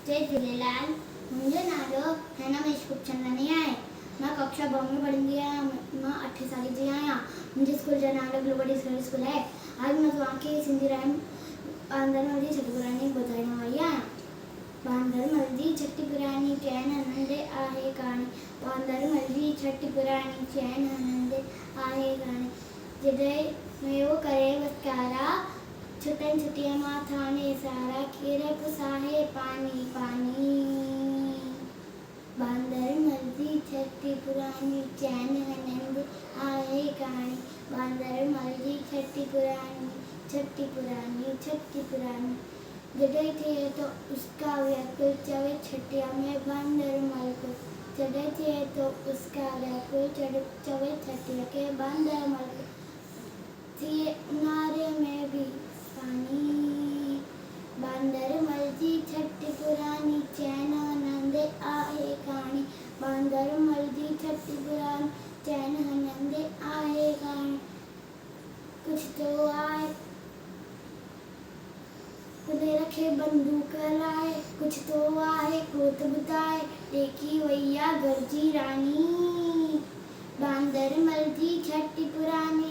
जय झूलेलाल। मुंहिंजो नालो हैना महेश खूबचंदानी आहे। मां कक्षा 2 में पढ़ंदी आहियां। मां 8 साल जी आहियां। मुंहिंजे स्कूल जो नालो ग्लोबल स्कूल आहे। आज मां तव्हांखे सिंधी राइम बांदरमल जी छठी पुराणी ॿुधाइण वारी आहियां। बांदरमल जी छठी पुराणी चैन आनंदे आहे कहाणी। बांदरमल जी छठी पुराणी चैन आनंदे आहे कहाणी। जॾहिं मेवो करे वसकारा छुटन छुटिया माथा ने सारा केरे पुसाहे पानी पानी। बांदरमल जी छठी पुरानी चैन आनंद आहे कहानी। बांदरमल जी छठी पुरानी जॾहिं थिए तो उसका व्याकुल चवे छठिया में बांदरमल को। जॾहिं थिए तो उसका व्याकुल चवे छठिया के बांदरमल को। थिए उन्हारे में भी पानी। बांदरमल जी छठी पुरानी चैन आनंद आहे कहानी। बांदरमल जी छठी पुरानी चैन आनंद आहे कहानी। कुछ तो आए खुले रखे बंदूक लाए। कुछ तो आए कोत बुताए देखी वैया गरजी रानी। बांदरमल जी छठी पुरानी